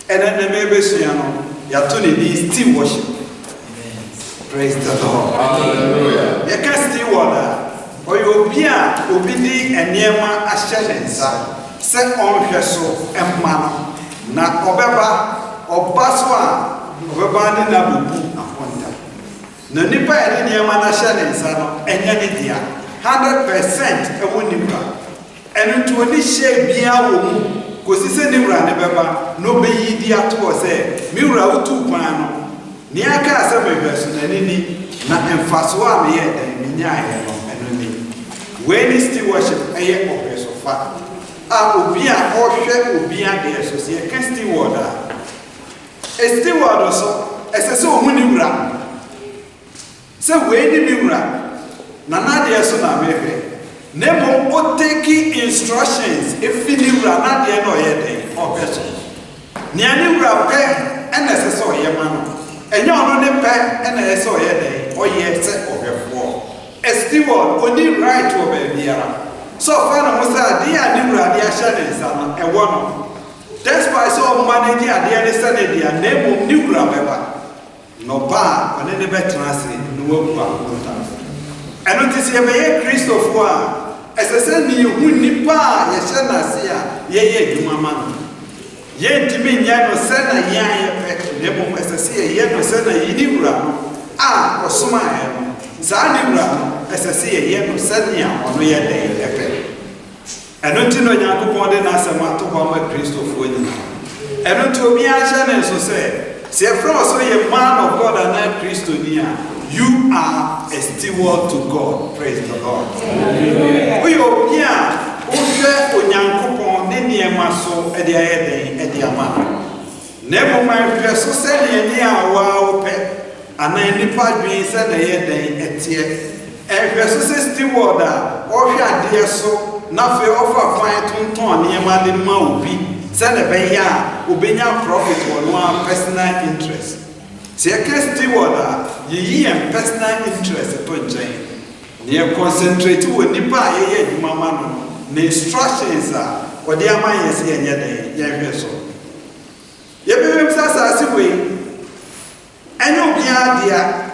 And then the Mebesiano, Yatuni, still worship. Praise the Lord. Hallelujah. You can still water. Or you'll be obedient and near my assurance. Set on her soul and man. Na Obeba, or Baswa, Obeba, Nabu, Aponta. No nipa and near my assurance, and Yanidia. 100% a winning. And to any share be our because he said, no be ye dear to us, Mura to Pano. Niaka some person and any not emphaswa me yet and enemy. When is still worship a year of her so far? Ah, Ubia or share Ubia the associate can still water. A still water so as a so winning ram. So when the Mura, Nana dear son, maybe. Nemo o taking instructions if you run the no yet or person. Niani rape and necessary man. And you're on the pair and a so yet or yes or your four. A steward only right to obey. So far, was a dear new radiation son and one of. That's why so many dear Sunday dear name of new rabeba. No bar on any better no. And notice you may Christopher. As I said, you nipa, Yashana Sia, ye, Mamma. Yen to me, Yano Sena, Yan, Nemo, as I say, Yano Sena, Yinibra, or Suma, Zanibra, as I say, Yano Senia, on your day, Epe. And don't you know Yaku Pondin as a matter of Christopher Winning. And don't you be a channel, so say, so a man of God and not Christonia. You are a steward to God. Praise the Lord. We are here. Ushe onyankopon ne niema so e de ayede e de ama. Never mind so say ne awa ope anan nipa dwen say na yeden etie. E so say steward a o hwe ade so na fe ofa kwan tonton niema de ma obi say na be ya obenya profit or no personal interest. See a steward ye and personal interest to join. Near concentrate with Nipa ye mamma no instructions are what their mind is here near the young vessel. Ye be sasa way and you'll be idea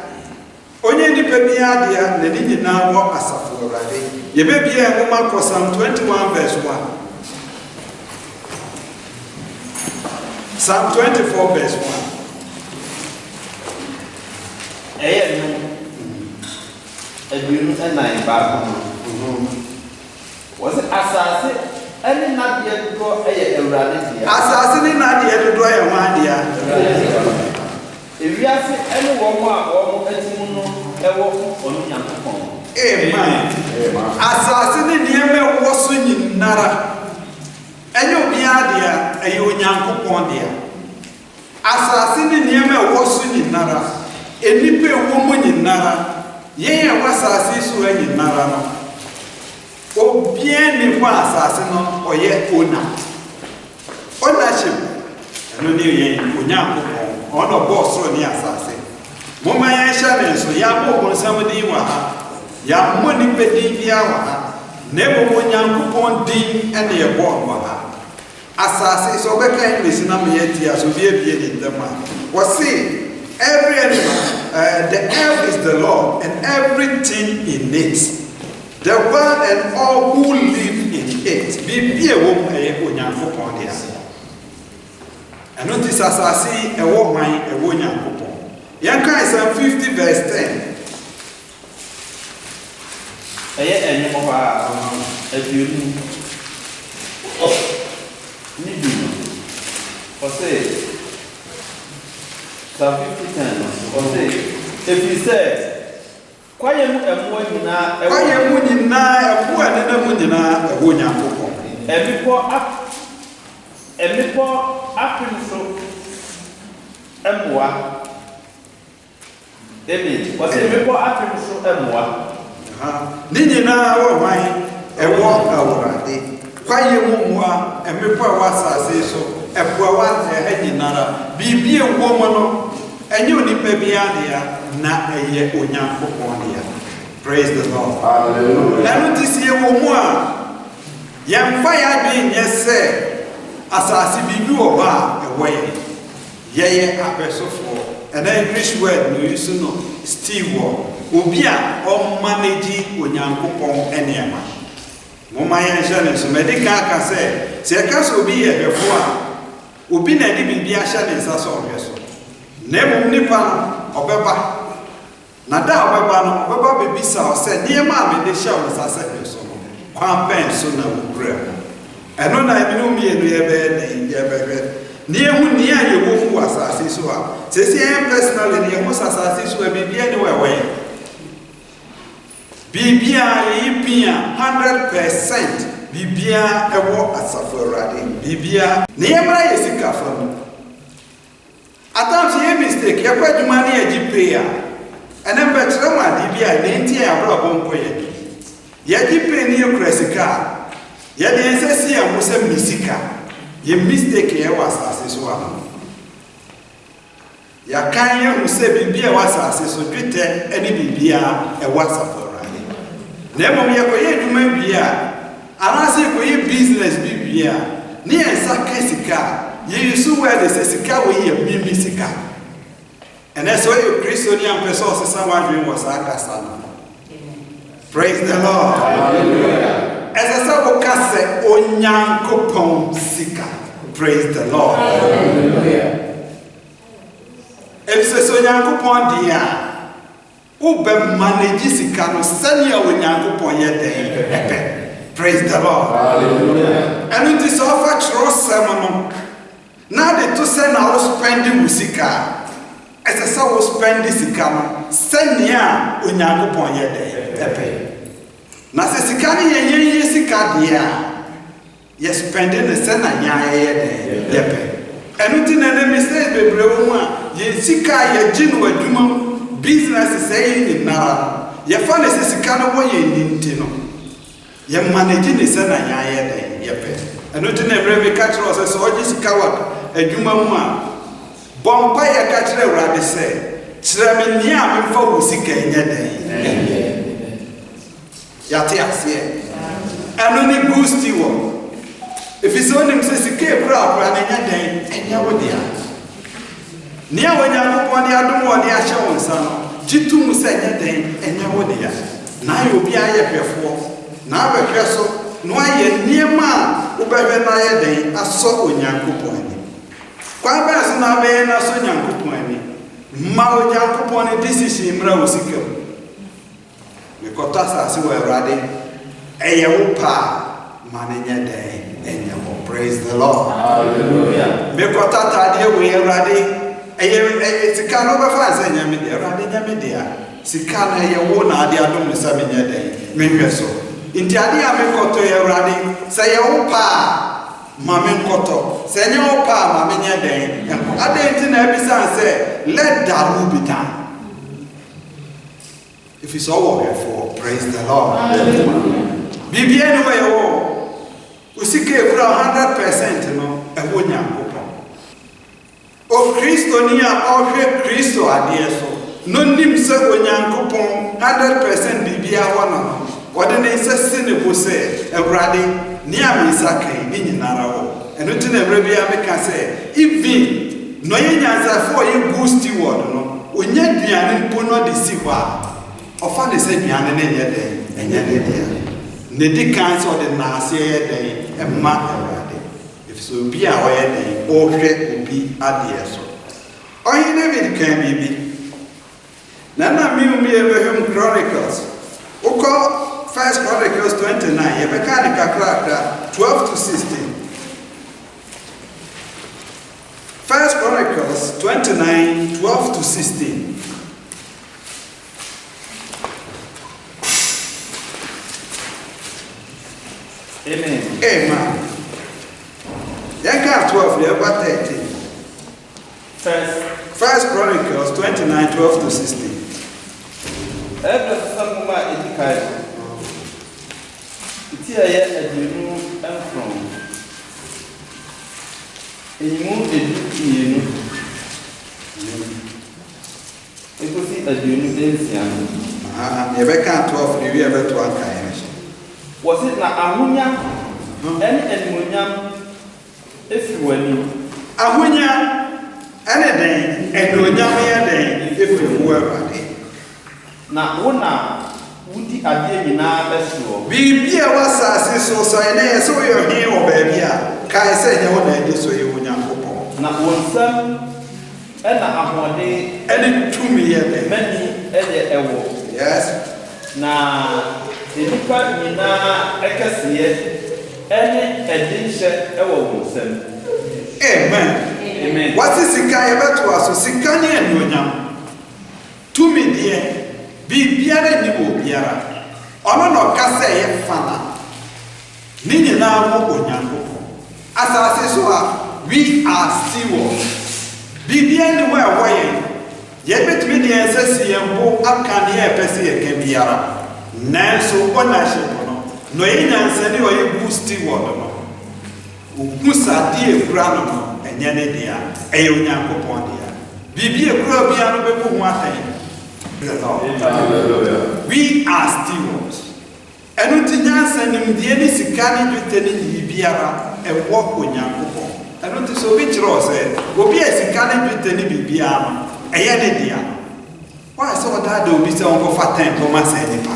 only the baby idea the didn't now walk as a for a ye baby a woman for Psalm 21 verse 1. Psalm 24 verse 1. And nine back. Was it assassin? Any not yet go a reality. Assassin not yet to draw a one year. If you ask any woman or a walk on young. Amen. Assassin in the was in Nara. And you'll be idea a young pondia. Assassin in the was in Nara. Any woman in Nara. Yea, was assassin in Nara. O bien ne voit assassin or yet owner. Ownership. And only ye, Unyako, on a boss or the assassin. Moma Yashan, so Yamo on somebody waha. Yam money petty yawa. Never one young coupon ding and the above waha. Assassin, so we can't listen to me yet, as we be in the man. Was see. Every animal, the earth is the Lord, and everything in it. The world and all who live in it. Be a woman, a woman for this. And notice as I see a woman, a woman for Yanka is 50 verse 10. And you Psalm 50:10. Or say, if he said, Quiet and more in a before up so Emwa. David, was it before up so Emwa? Nina, oh, my, a walk already. Quiet more, and before was I say so. A poor one, a head in Nara, be a woman, and you need baby idea, not a year or young for praise the Lord. Hallelujah. Now, notice here, woman, young fire being, yes, sir, as I see you over away. Yeye abesofo. And then English word no use no steward. Ubia o manage onyankopon enema. Moma ya jane so medical ka say se ka so bi ye befo a obi na di bibia hya ne nsa so ohwe so. Na mum nipa obeba. Na da obeba no obeba bebisa o say niema me de hya o nsa se so no. Kwan ben so na wukura. Eno na bi no mi enu ye be na ye be ni ehu ni a ye wo fu asase so a se se personally ni ehu asase so a bibia ni we bibia ye pia 100% bibia ewo asaforade bibia ni ye mara ye sika fam atam ye mistake ye kwaduma ni ye gipe a ene betre ma bibia ni ntie abra bonko ye gipe ni ye kresika ye de ensesi a musa misika ye mistake ye wasase so a ya kan ye musa bibia wasase so dwete ene bibia e wasafo na mom ye koye dwuma bia anase koye business bibia ne ensa kesika ye yusu where the sika we ye mimi sika ene so you Christian person sesa wadwen was akasa no. Praise the Lord. Hallelujah. As a sabo kase onyankopon sika. Praise the Lord. Hallelujah. If so onyankopon dia ube manage sika no sani onyankopon ye den. Praise the Lord. Hallelujah. And it is offer trust sermon. Now they to send our spending sika. As a sabo spend sika no sani onyankopon ye den. Na se sika ni ye sika dia. Ye spending the sena nya ye den. Yepe. And it na me say bebre wo a ye sika ye ginu adwuma business say in na ye fa ne sika no wo ye ninti no ye manage ne se na nya ye den ye pe eno ti na bre be catch us so oji sika wa adwuma mu a bomba ye catch re urade se kire me nia me fa wo sika nya den ya te ase eno ni boost wo if it's on him says sika pra na nya den enya wo dia ni a onyankopon de adom wo de ahye won sa no jitum se nya den enya wo dia na ye obi aye hwefo na abehwe so no aye niema wo behwe na aye den aso onyankopon ni kwa ba so na be na so onyankopon ni ma onyankopon ni decision mra wo sikam me kota sa se wo Awurade eye wo pa ma na nya den enya wo. Praise the Lord. Hallelujah. Me kota ta de wo Awurade sika no be fa se nyame de Awurade nyame de a sika na ye wo na ade adom ne sa menya den me hwe so nti ade a me koto ye Awurade se ye wo pa ma me koto se nye wo pa ma menya den ade nti na ebisa se let that will be done if it's all for. Praise the Lord. Bibia no we wo usika e kura 100% no e wo nyankopon o Kristo ni a ohwe Kristo ade so no nim se onyankopon 100% bibia wona no wode ne sese ne bo se Awurade ni a me sakai ni nyinara wo eno ti na Awurade bia me ka se even no ye nyansa for ye boost word no onya duane mpo no de si kwa ofa ne se duane ne nye den enya de dia ne di kan so de na ase ye den emma Awurade if so bia o ye den o hwe obi ade so oyi David kan bibi na mi Ebehum Chronicles uko First Chronicles 29 ye beka ne kakra 12 to 16. First Chronicles 29 12 to 16. Amen. Amen. Yanka 12 there about 13. First Chronicles 29 12 to 16. Samuma edikai. Iti aye adinu enfrom. Enimu edinu. Ekosi adinu densian. Yebeka 12 the we ever to anka. Was it na ahunya? Any animunyam if you were ahonya ene den enonyame ya den efiri wo Awurade na wona wudi ade nyina beso bibia wasase so so ene so yo he wo baabi a kai se nya wo na ade so ye Onyankopɔn na wonsam ena ahode ene tumi ye den mani ede ewo yes na edipa nyina ekasiye ene edinhye ewo wonsam amen what is sika ye beto aso sika ne enonyam tumi de bibiara ni obiara ono no kasa ye fana ni nyina wo Onyankopɔn asase so a we are stewards bibiara ni wa woye ye betumi de ensasi yembo aka ne ye pese ye ka biara nanso ownership no ye nyansa ni o ye bu steward no ogusa de ekura no enye ne dia eye Onyankopɔn dia bibi ekura bia no bebu ho atan. We are stewards. Enu ti nyansa nimdie ni sika ni dwetɛ ni biara ɛwɔ Onyankopɔn. Enu ti so bi kyerɛ sɛ obi sika ni dwetɛ ni bibiara no ɛyɛ ne dia. Why so that do bi sɛ on fa time to ma sɛ nipa.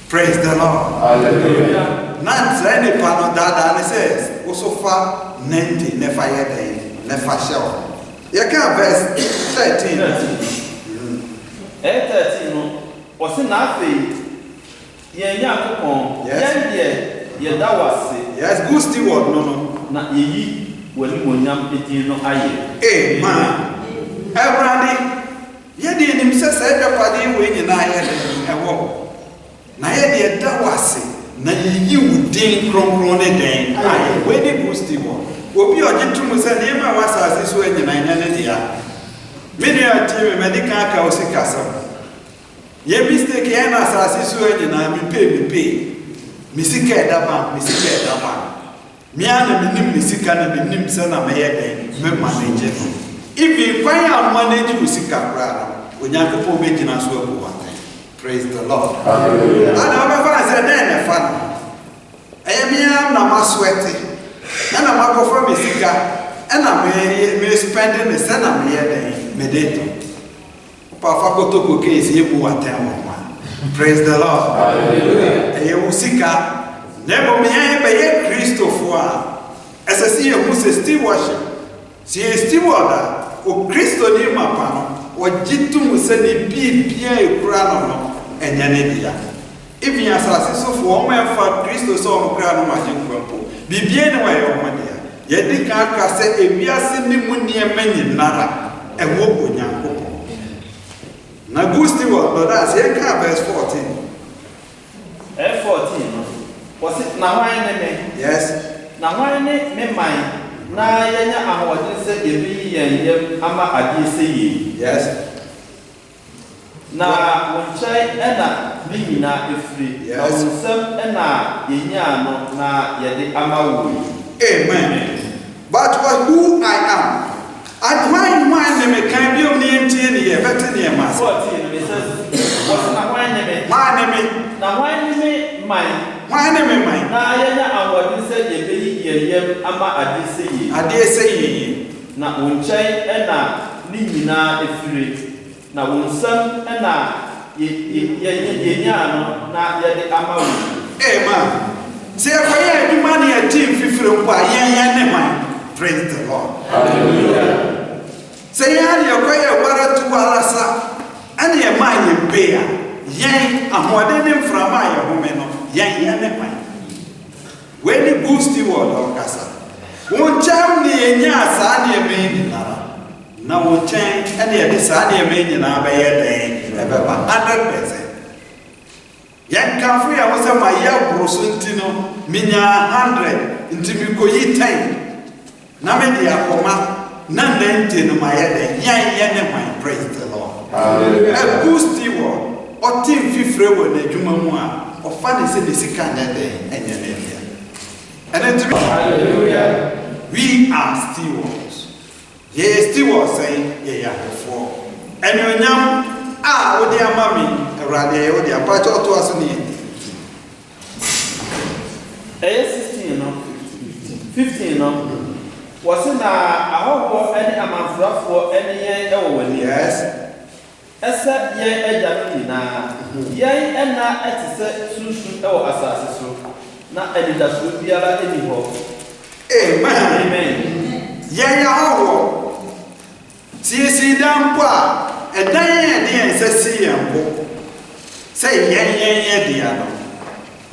Praise the Lord. Hallelujah. Na sɛ nipa no dada ne sɛ wo so fa 90 ne fa yɛ dɛn ne fa hyɛ. Yɛ ka verse 13. 13 no wose na afei yen Yakobon yen de ye da wase yes good steward no na yeyi wani monyam edin no aye amen Awurade ye de nim se se dwapade we nyina ye de ewo na ye de da wase na yeyi udin kronkron ne den aye we de good steward obi ogitum se ne ma wasase so nyina nya ne dia media team medical ka osikasa ye mistake ye na asase so nyina me pay misika edaba me ana me nim misika na me nim se na me ye den me manage no even kwan ya manage misika kra Onyankopɔn be gina so abuwa praise the Lord hallelujah ana ba fa se den na fa eye me na ma sweat na ma ko from misika na me spending the se na me ye den Medeto. Papa kotoko case yebu watema. Praise the Lord. Hallelujah. Ye usika nebo me be ye Kristo fo a. Esesi ye hu se stewardship. Si ye steward o Kristo ni mapa no. O jitum se ni bibia ekura no enya ne dia. Even asase so fo o ma fa Kristo so o kura no ma jenkwampo. Bibia ne wa ye o ma dia. Ye di ka aka se ewiase ni mu ne nyinara. Ewo Onyankopɔn. Na gusti wo no that's here ka verse 14. 14 no. Was na wan ne me? Yes. Na wan ne me man na yenya ahode se ebi yem ama ade se yi. Yes. Na wonchai ena me nyina efiri. Yes. Wonsam ena yenya no na yede ama wo. Amen. But who I am and why me can be only empty here, better near my 14 me says, was na wan ne me? Na wan ne man. Why name mine? Na yenya awodi se ebi yem ama ade se yi. Ade se yi. Na wonchai ena ni nyina efiri. Na wonsam ena yenya no na yede ama wo. Amen. Say akoya adwuma ne a team fifire mpo ayen ne man. Praise the Lord. Hallelujah. Say yani akoya wara tu arasa ane ye man ye bea yen ahode ne mframa ye home no yen ne man. We ni boost word o kasa. Won cham ne yenya asa ne me ni na won chen ane ye de sa ne me ni na ba ye den e ba 100%. Yan kafu ya wasa ma ya broso ntino minya 100 ntimi ko yi 10 na me dia koma na 90 no ma ya de yan ne my praise the Lord. Hallelujah. A boost word o team fifre wo na adwuma mu a o fa ne se de sika na de enye ne dia. And then hallelujah. We are stewards. Ye stewards say ye ya for. And you nyam wo dia mami Awurade wo dia pa cho to aso ne. 16 no 15 no Was in a any amount for any year. Yes. Except ye a Jamina, ye and not at the solution or assassin. Not any that would be allowed any hope. Amen. Amen. Yaya, see, dampa, a day say, say, yeah, dear.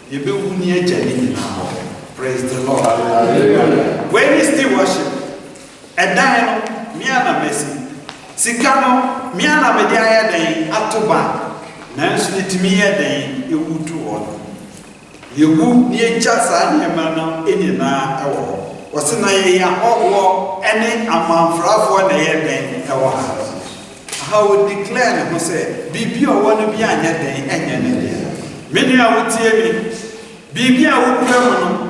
You be near Jenny now. Praise the Lord. When you still worship, a dino, Miana Messi, Sicano, Miana Media day, Atoba, Nancy to me a day, you would do all. You would near just an emana in an hour. Was in a war any amount for a day, our house. How would declare, who say, be or one to be a day, and many I would tell me, be I would come.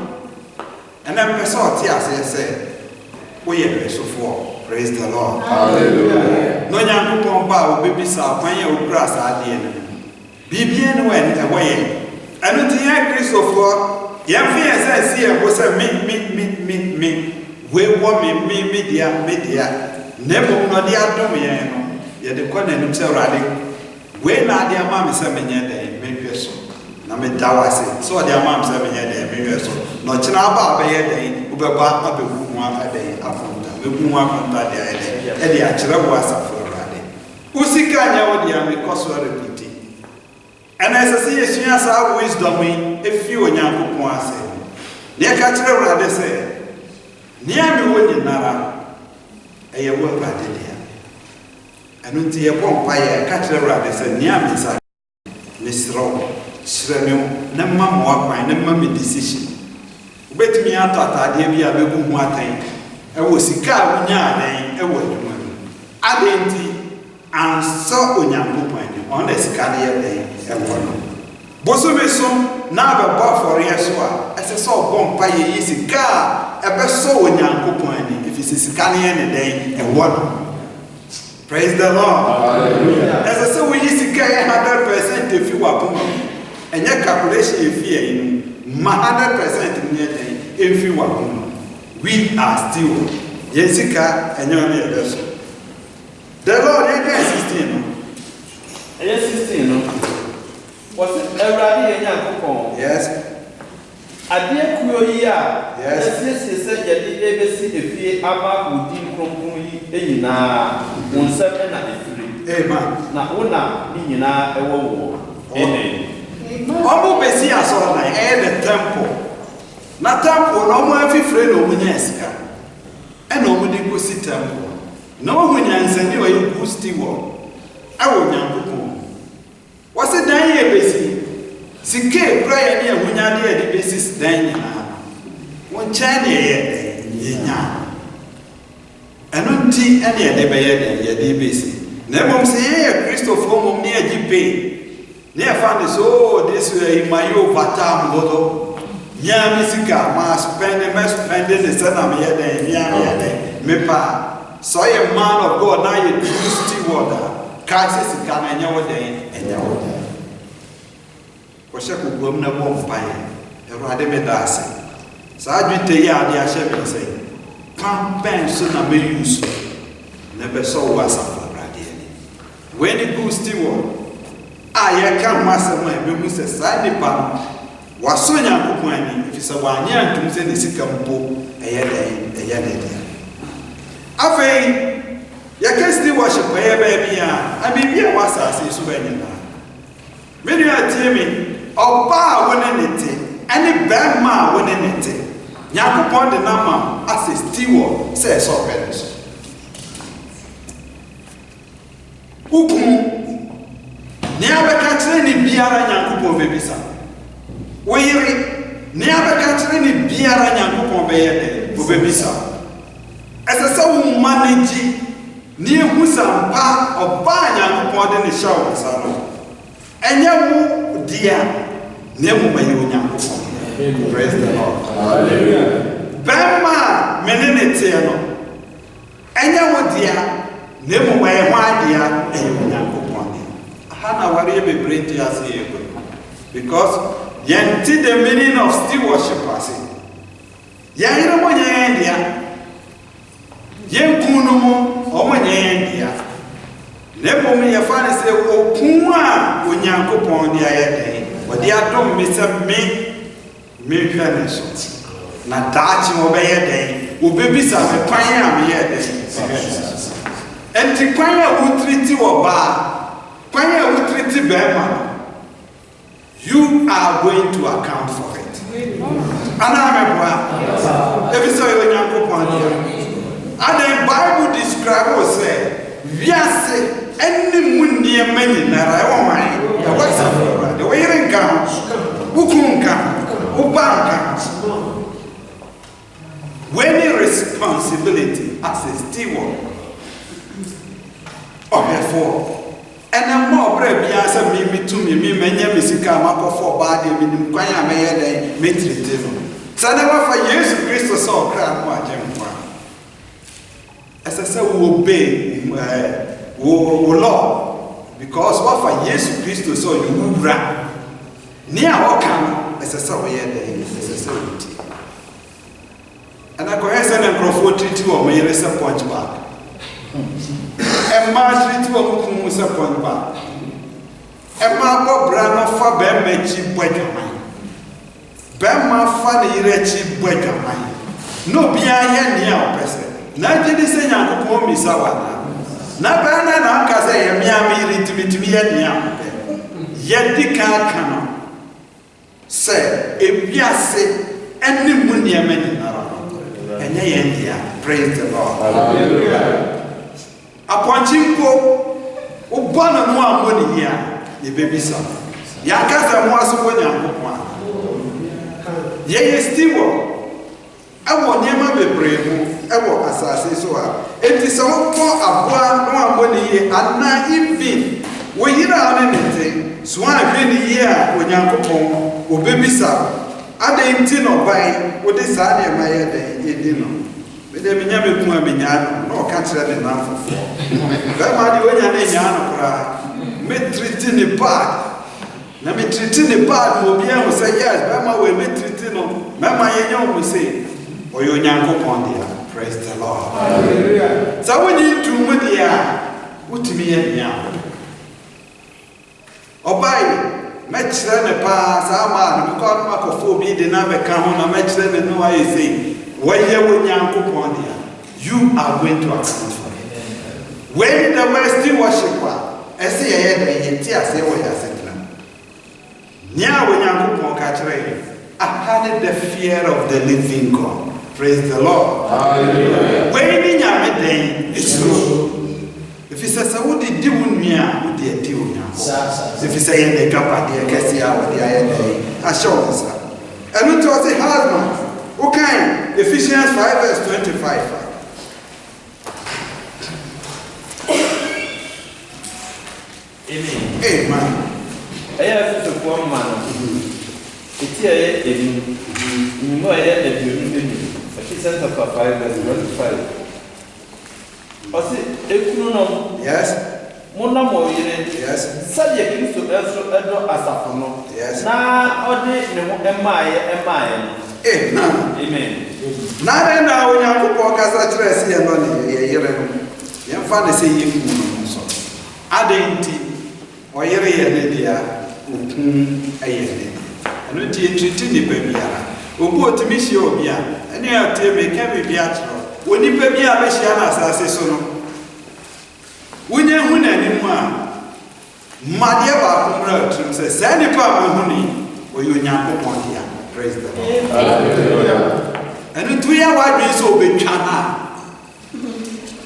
And then person tears say, we are so for praise the Lord. Hallelujah. No young pompa will be sa when you grass at the end. Be bien when away. I don't think Christopher, young fears see a was a me. We want me, media. Never not the Adomiano. Yet the corner himself riding. When are their mammy 7 years, maybe so. Namedawase so their mom 7 years maybe so no china ba be ye den ubeba abewu mu ade afonta bewu mu afonta de e de akire bo asafo rade usika nya wo dia me koso repeat and as say yesua sa wisdom efi onyankopon ase ne ka kire rade say ne ami wo nyinara eye wo rade dia anu ti ye pompa ye ka kire rade say ne ami sa misro Sremio, no mamma, my name decision. Bet me out at the idea of a good thing. I was a car when I was Adenti and so on your on the scalia day and one. Bosomeson, now a bar for Yesua, as I saw Bompire easy car, a best so on your coupon if it's a scalia day and one. Praise the Lord. As I said, we used to carry 100% if you are. And your calculation if you 100% if you are we are still Jessica and your vessel. The Lord is 16. Yes, 16. Was it already in your yes. I dear Kuya, yes, he said, ABC if you are with him from in one 7 Amen. Now, one, Amen. Omo besi aso na the temple. Na temple no mo afi free no munya esika. E no mo di go si temple. No mo nyansani o ye go steward. E wo nyankopon. Wose dan ye besi. Sike prayer ne ahunya de de besi dan nyina. Won cha ne ye nya. Eno nti ene de be ye de besi. Na mom se ye Christopher mom ne agipe. Near found so this way in my overtime lodo. Yam Misika, my spending, the son of me, me pa. So a man of God, now you do water. Crisis can and your day and your day. Washaku will never won't buy it. A radime dancing. So I do the yard, the Ashem say, come bang soon I may use. Never saw was a radiant. When it goes steward. I can't master my business as Sandy Pam. Was so young company if it's a 1 year to send the Sikampo a year. I say, you can still worship a baby. I mean, be a was as a souvenir. Many are telling or bar when anything, any bad man when anything. Yakupon the number as a steward says so parents. Never catch any biara nyankopon bebisa. Weyiri, never catch any biara nyankopon beyede, bebisa. As a so manage near Musampa or by nyankopon in the shower, sano. And you, dear, never by you nyankopon. Praise the Lord. Hallelujah. Bama menenetiano. And you, dear, never by my dear, and you nyankopon. Hana worry be bring to us here because yanti the meaning of still worship us. Ya ira mo nya ndia yen kunu mo o ma nyen dia ne bom ye fa ne se okun a onyankopon dia ye den o dia dom me se me hwa ne so na daachi mo be ye den o bebisa me kwan a me ye den enti kwan a wo triti wo ba kwan a wo triti be ma you are going to account for it. Anamebwa. If so you nyankopon dia. And the Bible describe us say, "Wiase any munnie many na ra wo man." The words of God. The way in count. Ukunka. Ubanka. When responsibility as a steward. Therefore, and I'm more brave, yes, and me to me, many Messica, Marco for body, meaning Quaya May, Metri. So never for years, Christ saw crap, my gem. As I said, we obey, law, because what for years, Christ saw you run. Near Ocam, as I saw here, as I said, and I go ahead and Crawford treaty or may punch back. And Marjorie to a Musa point back. And Marco Brano for Bembechi Bwajamai. Bemma Fanny Rechi Bwajamai. No behind your person. Najidi say Yanko Misawana. Nabana Nakaza Yamiami to me and Yam. Yet the car cannot say, if Yase, any munia men in Arab. And India, praise the Lord. Hallelujah. Upon Chimpo, Ubana no money here, the baby son. Yakasa was when you ye still. I want Yama be brave, I want assassin so. It is all for a one money and not even. We hear anything, so I've been here when Yankopon, or baby son. I didn't know by what is I my head in dinner. But they never come a no cancer than now for 4. Grandma, when you're in Yana, me treating the bad. Now me treating the bad, will be able to say yes, Grandma will be treating them. Mamma, you will say, or your Yanko Pondia. Praise the Lord. Hallelujah. So we need to move the air. What to me and Yan? Obey, match then a pass, our man, because Macophobia did not become on a match then and no I say. When you are going to account for it. When the Western worshiper, I say ahead and yet I say what I said. Now when you catch I had the fear of the living God. Praise the Lord. Hallelujah. When you are day, it's true. If he says, I would do me, would dear deal now. If you say the capa, dear Cassia, or the INA, I show us. And it was a husband. Okay, Ephesians 5 verse 25. Amen. Amen. I have to one man. It's here, you know, I had a Ephesians 5 verse 25. Yes. Mona Moyne, yes. Sadia Cristo Edo Asafono. Yes. Na ode ne mo emaye. Amen. Na na when you go kasa kire se no ne yere no. Yen fa ne se yifu no so. Adenti o yere ye ne dia okun ayene. Eno ti treat ni pa biara. Obu otimi hie obi a. Ene atie me ka bi bia tro. Oni pa bia be hia na asase so no. Wunye hu na ni mu a. Made ba kumra trum se se ni pa ma hu ni oyo Nyankopon dia. Praise the Lord. Hallelujah. And to hear what we so be chana.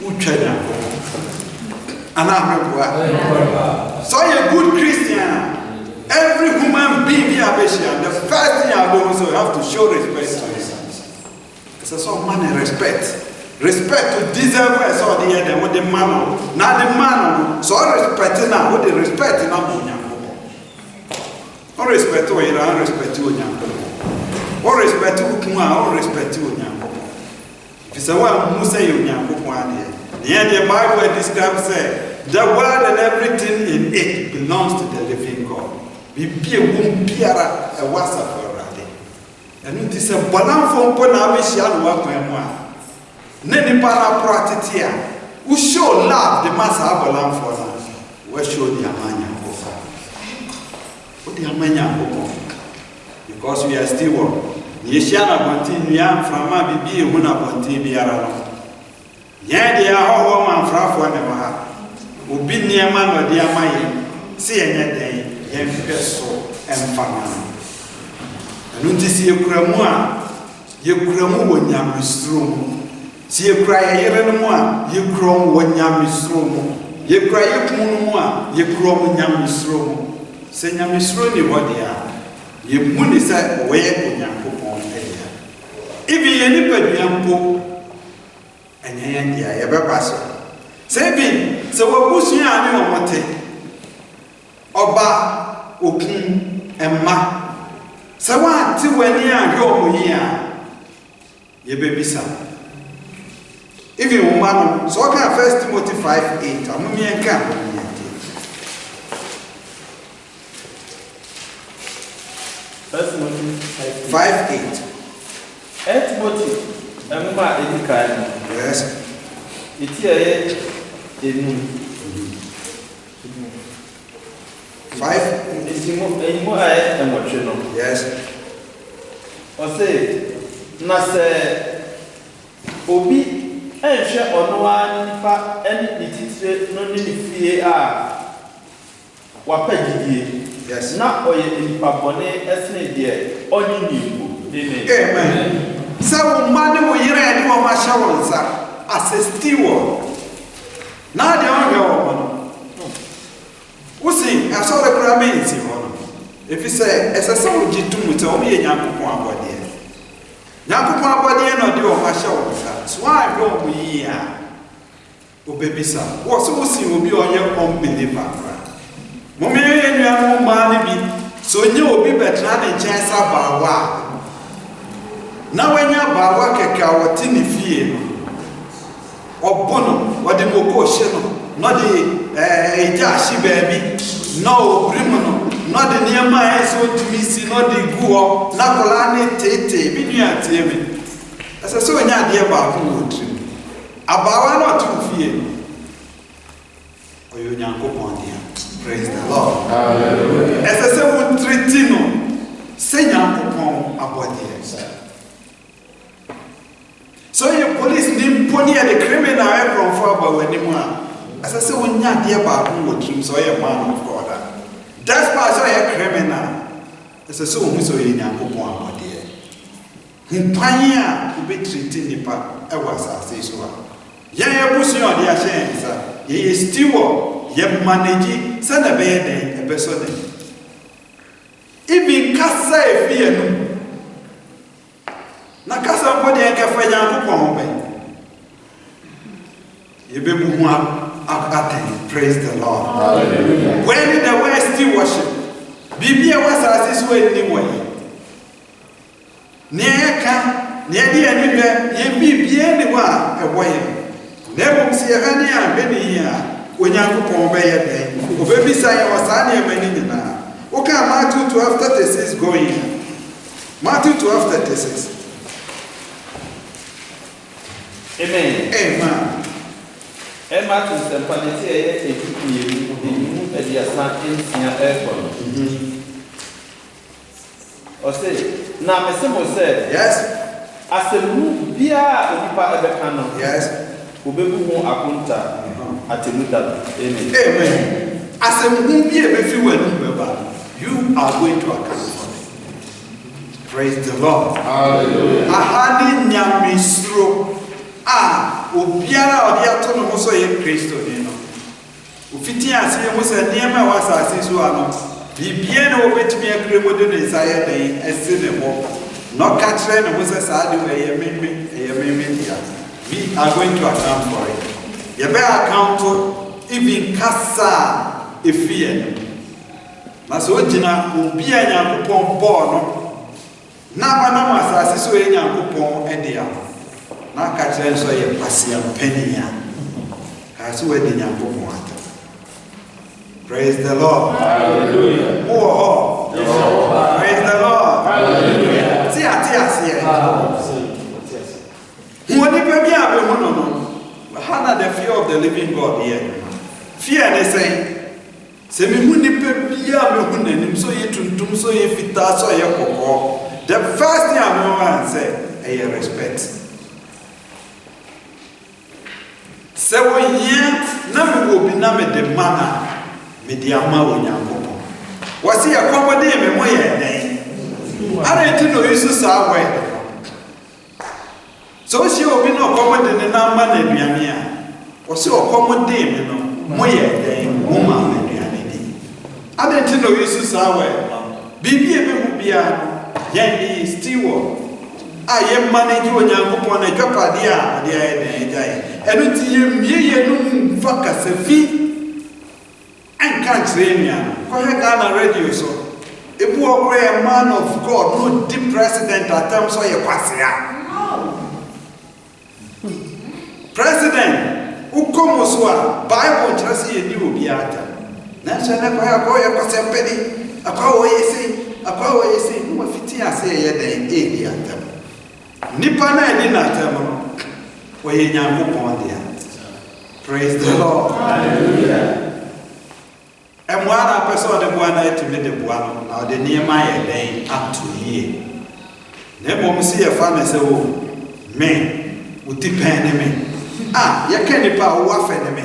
Uchana. And I'm so a good Christian. Every human being here, the first thing I do is you have to show respect to yourself. It's a sort of man respect. Respect to deserve us or the other with the man. Not the man. So respect now with the respect now. No respect to you, I respect you. Or respect to Kuma, or respect to Nyankopon. If it's a one who say you Nyankopon here. The Bible describes the world and everything in it belongs to the living God. Be a womb piara a wasa for a day. And it is a balan for Ponabishan work. Neni para pratitia. We show love the master abalam for us. We show the amanya kofa. What the amanya because we are still one. Yeshana continue yam from my bibi huna continue biara. Yan dia ho man frafo ne ma. Obi niema no dia maye. Se yenye den yen peso emfama. Anu nti si ekuramu a yekuramu wo nyamesro. Si ekura yere no mu a yekuramu wo nyamesro. Yekura yekunu mu a yekuramu nyamesro. Se nyamesro ni wodia. Ye muni sa oye onyankopon eya ibi ye ni paduampo anya ya ye beba so se bi se wobusu ya ni omote oba okun emma se wa ti wani a hwe omoyi a ye bebisa ibi wo ma no so ka 1 Timothy 5:8 amumi enka amumi 5:8. Timothy, Emma Edikani. Yes. It's here. 5. It's more emotional. Yes. I say, Nasa Obi, and share on one part and it no need fear. Wapedi. Yes. Not oye in Papone, Esne, dear, only you. Amen. So, man, we hear any of my showers as a steward. Now, the only woman. Who sing? I saw the Kramen. If you say, as a soul, you do it, only a young body. Young body, no, do my showers. So, I go here. O baby, sir, what's will be on your own believer. Mommy, you are more money, so you will be better than chance about what. Now, when you are about what a tiny fear or bono, what the Moko not the Jashi baby, no Brimono, not the near my so to me, see not the Guo, Nacolani Tate, Minia Tame. As I saw an idea about who about not to fear. Or you young upon here. Praise the Lord. Hallelujah. As I say, we treat no, say young about here. So your police need pony at the criminal from far by anymore. As I say, when you're dear about who would dream, so you're man of God. That's why I say a criminal. As I say, we so in young about here. In Pania, to be treating the part, I was as so. Yeah, pushing on the ashamed, he is steward. Ye manage send a bed a person. Even Cassa fear no. Nakasa body and cafe young woman. You be one praise the Lord. Hallelujah. When in the West you worship, Bibia was as this way anyway. Near come, near the enemy, ye be anyone away. Never see a honey and many here. When you go by a day, o baby say was any many na. Okay, Matthew 12:36 going. Matthew 12:36. Amen. Amen. Emma to the Panity, a people, and the Asante airport. Or say, now, Mr. Mo said, Yes. As a move, Bia, Onipa Ebekano. Yes. Ubebu Akunta. Amen. As a movie, if you were you are going to account for it. Praise the Lord. Hallelujah. Ahani nyamisro. Obiara odi atono mo so ye Kristo ni no. Ufiti ase mo se niema wasa ase so ano. Bibie na obetimi akremo de ne saye den ese ne mo. No catch na mo se sa de ye meme dia. We are going to account for it. You better account even Kasa if fear. Masojina will be a young coupon born. Nabana Masasi so a young coupon and the other. Now catch them so a passing penny. As well the young coupon. Praise the Lord. Hallelujah. Oh, praise the Lord. Hallelujah. See, Who only baby have a no. How the fear of the living God here? Fear they say. Say me who ni baby have a him so ye to so ye fita so ye koko. The first thing I want to say, I respect. Say one year, never will be named the manner, mediama when you was he accommodate me more than I didn't know you saw way. So she will be no common in a man and Yamia. Was so accommodate me no more than woman and I didn't know you saw way. Bibi will be a Yandy steward. I am managing when you upon a capadia, the idea. And it's you, focus a fee and can't say me. For her Ghana radio, so if you are a man of God, no deep president at times or a passia. President, who come also Bible just see a new beata. National Koya Passia Penny, a power you say, no 15 I say a day, at them. Nipana didn't tell me where you are. Praise the Lord. Hallelujah. And one person the one to meet the one now the near my day up to here. Never see a fan say, oh, men would depend me. Ah, you can't power waffen me.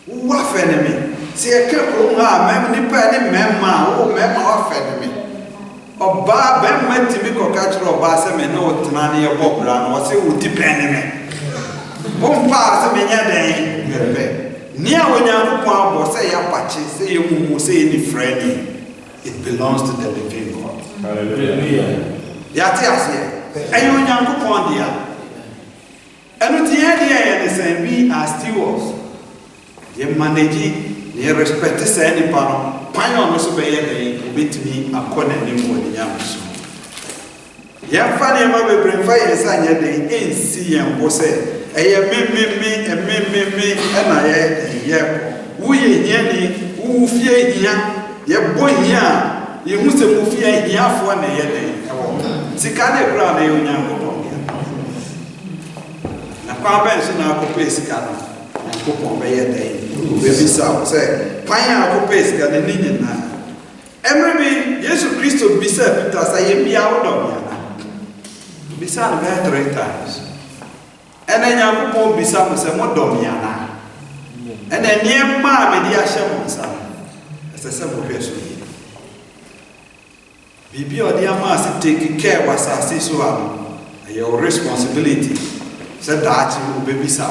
Waffen me. See a couple of men, memma, oh, memma waffen me. Oba ben mati mi ko ka kire oba se me no tena ne yebo bra no se wo depend me bompa se me nya den mebe ni a wonya ko abo se ya pache se ye mumu se ni friendly. It belongs to the living God. Hallelujah. Ya ti ase ayo wonya ko pon dia enu ti ye dia ye se we are stewards ye manage ye respect se ni pa no Pioneer no so be ye betimi akona ni mo ni nyamso ya fa ne ma be bremfa ye sa nya den ensi ye mbo se eye me na ye wo ye hia ni wo fie hia ye bo hia ye hu se mo fie hia fo na ye den ewo sika na kura na ye onyanko pon na kwa ben so na ko sika no ko pon be ye den be sa say Panya akopes ka ne nyina. Emre Yesu Kristo bisa Peter say bia wo do bia. Bisa na 3 times. Ene nya ko bisa mo se mo do bia na. Ene nie ma me di ahye mo nsa. Ese mo hwe so yi. Bibi odi ama se take care was assess your responsibility. Say that you be bisa.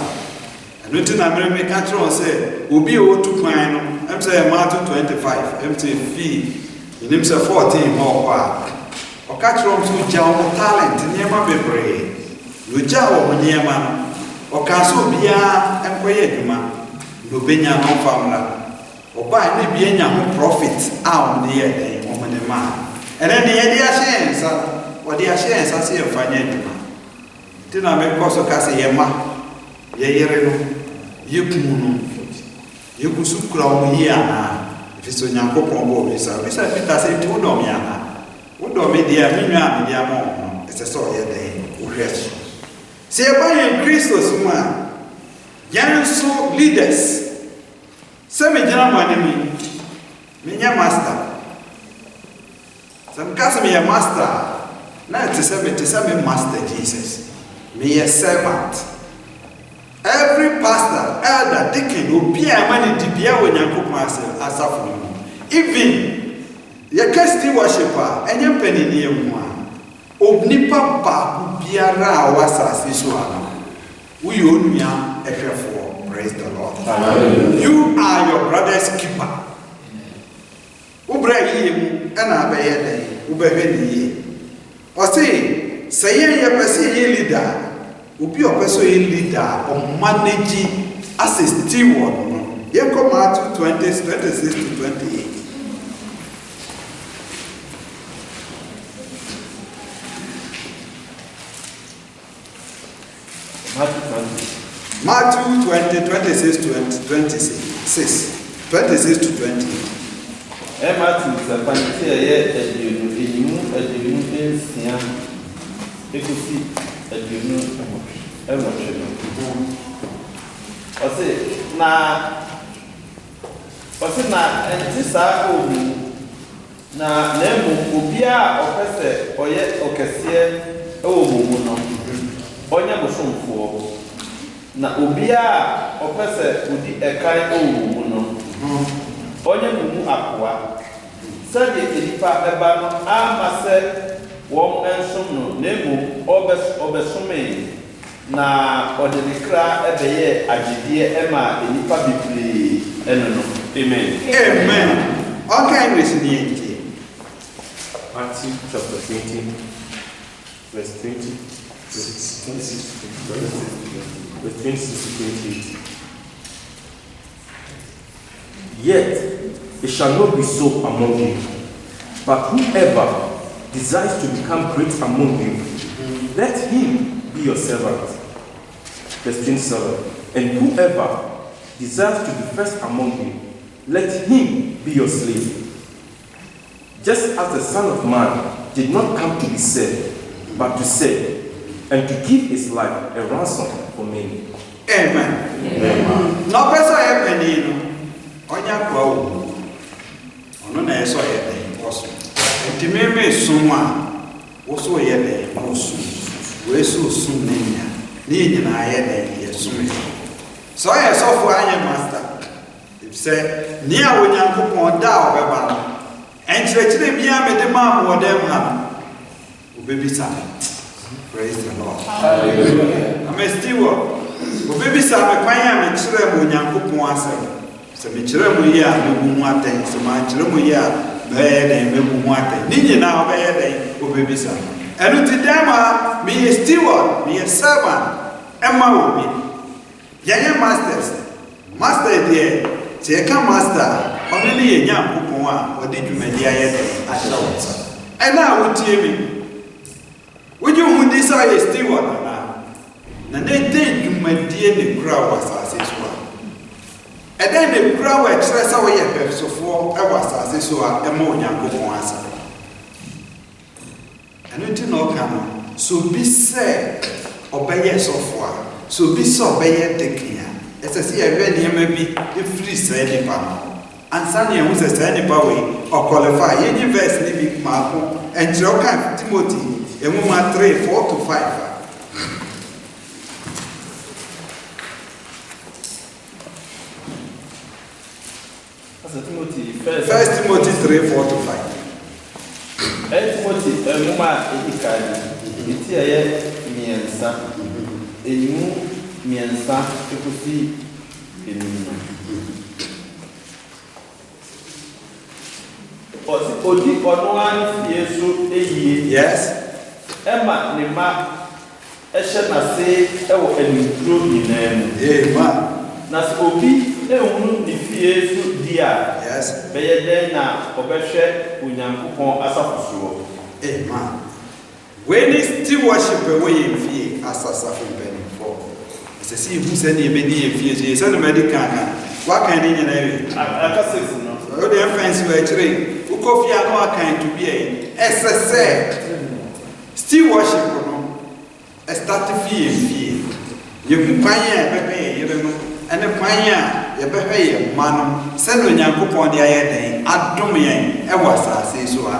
Nothing American control say, will be able to plan. I'm saying Matthew 25, I'm saying fee, in him say 14 more part. Or catch on to Jaw talent, near my baby. You Jaw near man, or cancel Bia and Quayema, Lubenia no family, or buy me being a profit out near the woman and man. And then the idea chance, or the chance I see a financial man. Then I make also Cassiema, Yero. Yekuno yekusukura wo yi ana fiso nyankopon bo bisa Peter say to do me ana wo do me dia me nwa me dia mo ese so ye den wo hwes se e ba ye Christos ma yanso leaders se me jina ma me nya master some kasa me master na te se me master Jesus me ye servant. Every pastor, elder, deacon, who be a man in Tibia when you cook myself as a fool. Even your casting worshiper and your penny near one. Obnipa who be a ra was as this one. We own ya for praise the Lord. You are your brother's keeper. Ubra him and I bear Ubedi. Or say your person leader. Ubi opeso leader or manage as a steward. Here come Matthew 26 to 28. Matthew 20, 26 to 26. 26 to 28. Matthew, the Panthea, a new, aduonu ɛwɔtwe no ɔse na ɛnti saa obi na emu obiara ɔpɛ sɛ ɔyɛ ɔkɛseɛ ɛwɔ mu no ɔnyɛ bosomfoɔ na obiara ɔpɛ sɛ odi ɛkan ɛwɔ mu no ɔnyɛ mu akoa sɛdeɛ nipa ɛba no ama sɛ wɔn nsom no na emu ɔbɛsome na ɔde ne kra ɛbɛyɛ agyedeɛ ɛma nipa bebree ɛno no amen. Okay, listen here. Matthew chapter 20, verse 26 to 28. Yet it shall not be so among you, but whoever desires to become great among you, let him be your servant. Verse 27. And whoever desires to be first among you, let him be your slave. Just as the Son of Man did not come to be served, but to serve, and to give his life a ransom for many. Amen. No person ever need onya kwa wo. Ono na eso ye den oso. Enti meme sumwa wo so ye den oso. We so sum nenya. Ni nyina ye den ye sum. So ye so for anya master. If say ni a Onyankopon da obeba no. Enkyerɛkyerɛ bia mede ma modem ha obebisa. Praise the Lord. Hallelujah. I'm still obebisa me kwan a me kyerɛ mo Onyankopon asɛm. Sɛ me kyerɛ mo yi a mebu mu atɛn, sɛ ma kyerɛ mo yi a bɛyɛ den mebu mu atɛn. Ni nyina obɛyɛ den obebisa. Ɛno ti dama me yɛ steward, me yɛ servant, ɛma obi. Yɛnyɛ masters. Master deɛ sɛ yɛka master ɔno ne yɛ Nyankopon a ɔde dwumadi ayɛ den ahyɛ wo nsa. Ɛna a wotie me wogye hu di sɛ ɔyɛ steward anaa na ne den dwumadie ne kura wɔ asase so a ɛdɛn ne kura wɔ ɛkyerɛ sɛ woyɛ pɛsofoɔ ɛwɔ asase so a ɛma Onyankopɔn asa. Ɛno nti na ɔka no so bi sɛ ɔbɛyɛ sɔfo a so bi sɛ ɔbɛyɛ dekin a ɛsɛ sɛ yɛhwɛ nneɛma bi ɛfiri saa nipa no ansa ne ɛho sɛ saa nipa wei ɔqualify. Yɛnyi verse ne bi maako ɛnkyerɛ ɔka Timothy Emuma 3:4-5. First Timothy 3:4-5. Timothy Emuma edikadi eti ɛyɛ miɛnsa enimu miɛnsa ekusi enum. Odi ɔno ani fie so eyie. Yes. Emma ne ma ɛhyɛ n'ase ɛwɔ aniduro nyinaa mu. Amen. Na sɛ obi ehunu ne fie so di a. Yes. Bɛyɛ dɛn na ɔbɛhwɛ Onyankopɔn asafo soɔ. Amen. When is still worship away in fie asasafo mpanimfoɔ. Ɛsɛ sɛ ihu sɛ ne ebedi yɛ fie so yɛ sɛ no medical kan. Waka ne nyinaa wi. Aka 6 no. O de fancy wɔ akyire. Wokɔ fie ano akan to bi ɛyi. Ɛsɛ sɛ still worship no start fie yɛku kwan a yɛbɛhwɛ yɛ yere no ɛne kwan a yɛbɛhwɛ yɛ mma no sɛne Onyankopɔn de ayɛ den adom yɛn ɛwɔ asase so a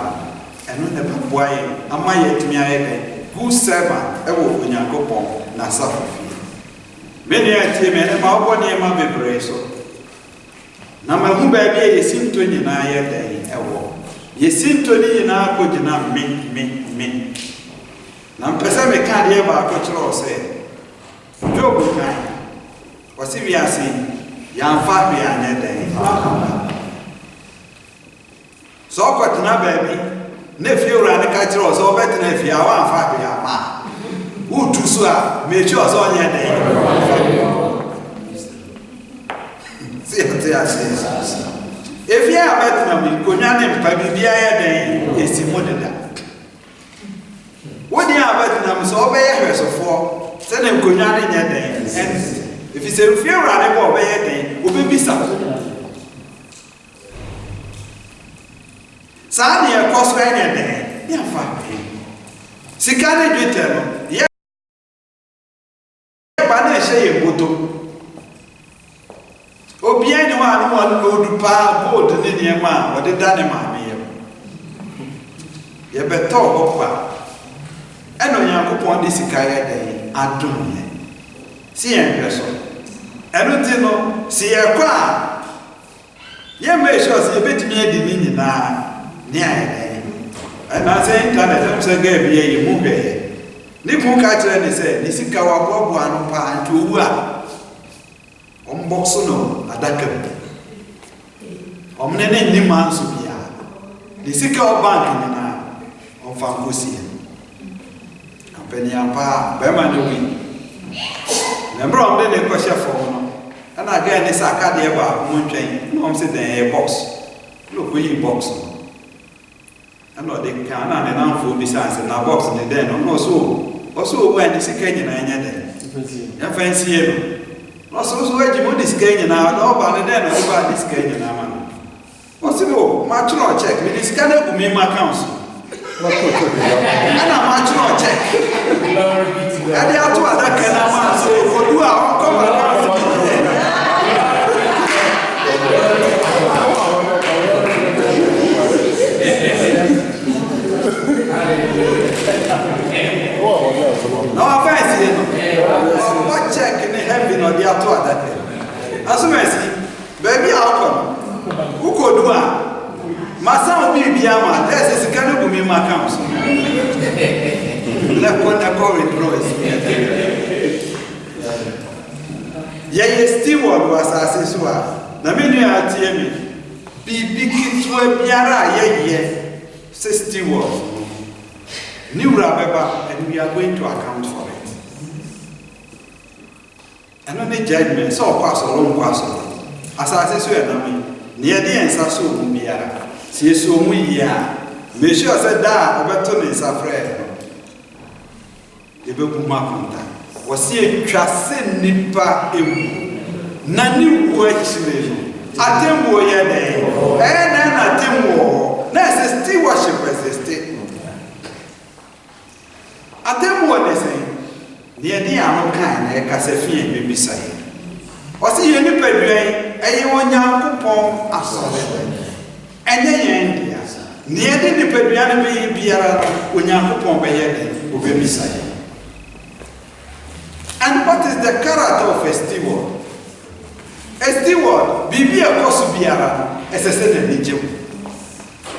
ɛno na bɛboa yɛn ama yɛatumi ayɛ den good servant ɛwɔ Onyankopɔn n'asafo fie. Mene atie me ɛne ma wobɔ nneɛma bebree so na mahu baabi a yɛsi nto nyinaa yɛ den ɛwɔ yɛsi nto ne nyinaa kɔgyina me na mpɛsɛ meka adeɛ baako kyerɛ wo sɛ Job kan ɔse wiase yɛamfa hwee anyɛ dɛn sɛ ɔkɔtena baabi na fie wura ne ka kyerɛ wo sɛ wobɛtena fie a woamfa hwee ama wotu so a mekyi ɔ sɛ ɔnyɛ dɛn sɛ yɛte ase efie a bɛtena mu nkonnwa ne mpa biribiara yɛ dɛn ɛsi mu deda wodi abatinam so obeye hwesofoɔ sɛ ne nkonnwa ne nyɛ den if is a fear run go obeye den obebisa saa ne ɛkɔ so ɛnyɛ den ne afa sika ne dwetɛ no Obian one load pa board in the man, what the Danima. You better talk about. And on your coupon this day, I don't see a person. I don't know, see a car. You may sure see a bit near the meaning now, near and I say, I'm saying, you move here. Nick catcher and say, Nisikawa Bob one pound to Boxono, a ducker. Omnene Niman Subia. Nisika bank in an Fancusia. Company Ampa, Berman. Number of the question for and again, it's a cardiac moon train. No, I'm sitting in a box. Look, we box. I'm not the can and an food besides in a box in the den. Also, when it's a Kenyan and fancy him. Also, where you this Kenyan now, no, but then over this Kenyan man. What's the more? Match no check. Me this can help me my council. And a match no check. And the other one that can have so for you are come no offense, what check in the heaven or the other that as soon as baby outcome. Who could do that? My son will be Biama. There's a kind of me, my council. Left one that call it Royce. Yea, steward was as well. The menu are TME. Be big kids were Biara, yea, steward. New Rabeba, and we are going to account for it. And only judgment, so pass along pass. As I say, near the answer, so Mumia. See, so we are. Make sure said that Oberton is afraid. The Bumapunda was here, Trasin Nipa, Nani Watchmen. Atem Warrior Day, and Atem War. That's a still worship as a state. Atem what they say. Near the Amon kind, a Casafian baby say. Was he any bedray? And you want young coupon as and then India. Near the Pedriana be when young coupon by head will be say. And what is the character of a steward? A steward, be a Kosubiara, as a said in Egypt.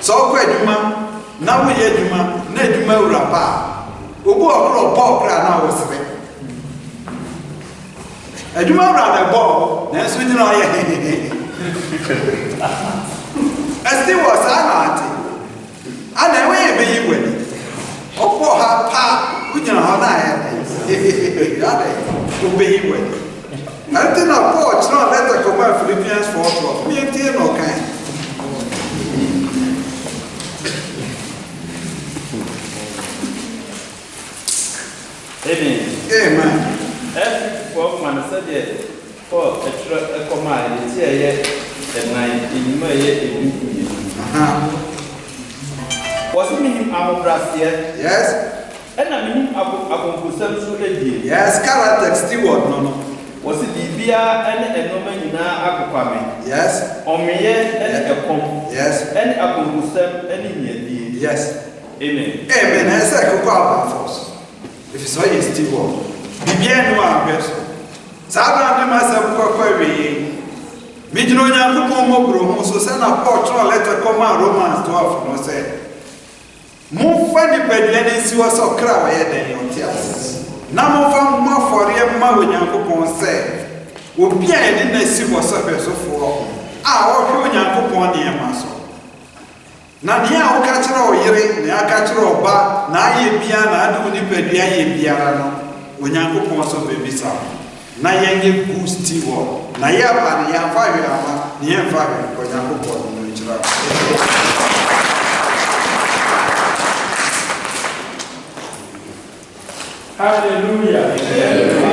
So, Queduma, now we had Juma, Neduma Rapa. Ubu akro ball kra na wosre. Aduma ra na ball, na so nyina oye. Esti was anati. Ana we be yi wani. Opo ha pa, unyina ho na ya. Ade, obe yi wani. Ante na porch no letter come Philippians 4:12. Me tie no kan. Amen. Every 12 months said for a command, it's here at night in my was meaning Abu yes? And I mean Abu Kusam yes, character steward, no. Was it Bibia and a nomen in Abu yes? On me and a com, yes, and Abu Kusam and in yes. Amen. Amen. I say, go force. If it's all is still work, be bien one person. Sabra myself query. Midnoya Mobro, so send a portrait letter come out Romans 12 no say. Move funny bedlens was so crowd than your tears. Now found more for your mother Yankupon say. Will be a didn't see what suffers for. Our Yankupon near Maso. Nania catch all year, na catch all ba, na ye biana, do ni pedia ye biarano, when Yanko Ponso baby sound. Na ye goose tea wall, na ya ban ya 5 hour, near 5 for Yanko Ponso. Hallelujah.